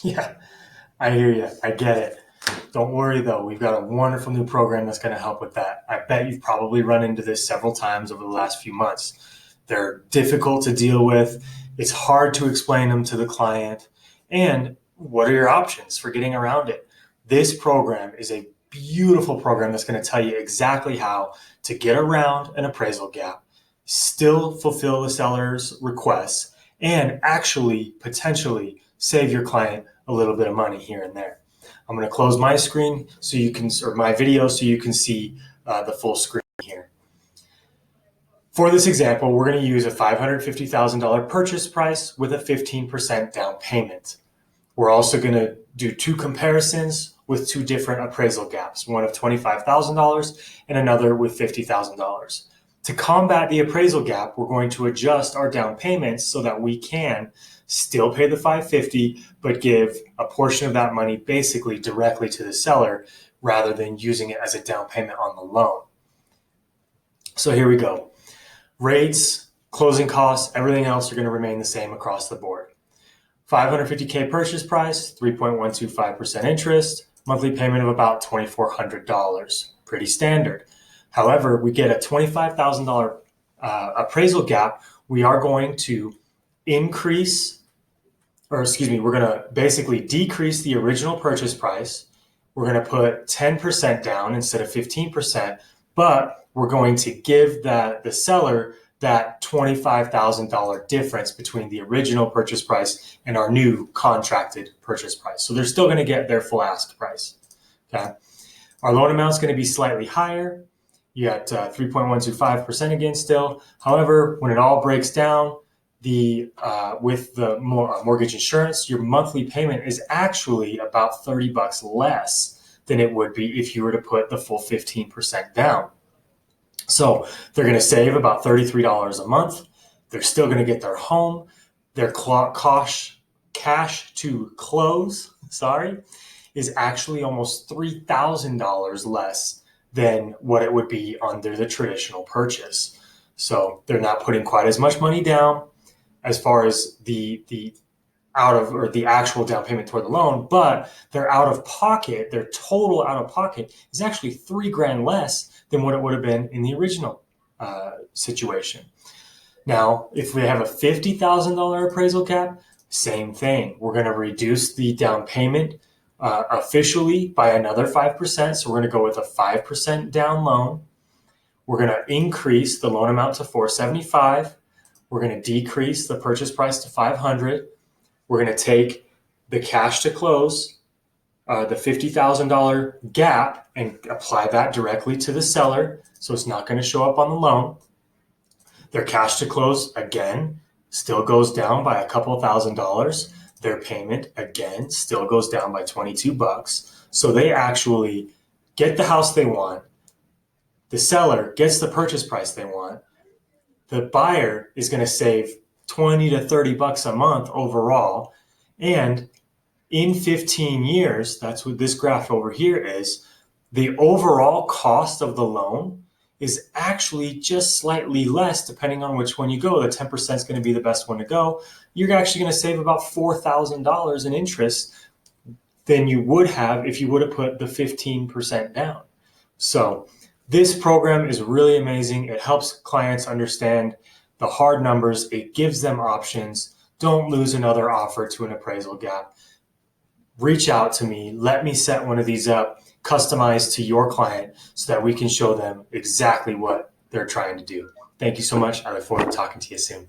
Yeah, I hear you. I get it. Don't worry though. We've got a wonderful new program that's going to help with that. I bet you've probably run into this several times over the last few months. They're difficult to deal with. It's hard to explain them to the client. And what are your options for getting around it? This program is a beautiful program that's going to tell you exactly how to get around an appraisal gap, still fulfill the seller's requests, and actually potentially save your client a little bit of money here and there. I'm going to close my screen so you can, or my video so you can see the full screen here. For this example, we're going to use a $550,000 purchase price with a 15% down payment. We're also going to do two comparisons with two different appraisal gaps, one of $25,000 and another with $50,000. To combat the appraisal gap, we're going to adjust our down payments so that we can still pay the $550, but give a portion of that money basically directly to the seller rather than using it as a down payment on the loan. So here we go. Rates, closing costs, everything else are going to remain the same across the board. $550K purchase price, 3.125% interest, monthly payment of about $2,400. Pretty standard. However, we get a $25,000 appraisal gap. We are going to we're going to basically decrease the original purchase price. We're going to put 10% down instead of 15%, but we're going to give the seller that $25,000 difference between the original purchase price and our new contracted purchase price. So they're still going to get their full ask price. Okay. Our loan amount is going to be slightly higher. You got 3.125% again still. However, when it all breaks down, with the mortgage insurance, your monthly payment is actually about $30 less than it would be if you were to put the full 15% down. So they're going to save about $33 a month. They're still going to get their home. Their cash to close, is actually almost $3,000 less than what it would be under the traditional purchase. So they're not putting quite as much money down as far as the actual down payment toward the loan, but their total out of pocket is actually $3,000 less than what it would have been in the original situation. Now, if we have a $50,000 appraisal gap, same thing. We're going to reduce the down payment officially by another 5%. So we're going to go with a 5% down loan. We're going to increase the loan amount to $475. We're going to decrease the purchase price to $500. We're going to take the cash to close, the $50,000 gap, and apply that directly to the seller. So it's not going to show up on the loan. Their cash to close, again, still goes down by a couple $1,000s. Their payment, again, still goes down by $22. So they actually get the house they want. The seller gets the purchase price they want. The buyer is going to save $20 to $30 a month overall. And in 15 years, that's what this graph over here is, the overall cost of the loan is actually just slightly less depending on which one you go. The 10% is going to be the best one to go. You're actually going to save about $4,000 in interest than you would have if you would have put the 15% down. So this program is really amazing. It helps clients understand the hard numbers. It gives them options. Don't lose another offer to an appraisal gap. Reach out to me. Let me set one of these up, customized to your client so that we can show them exactly what they're trying to do. Thank you so much. I look forward to talking to you soon.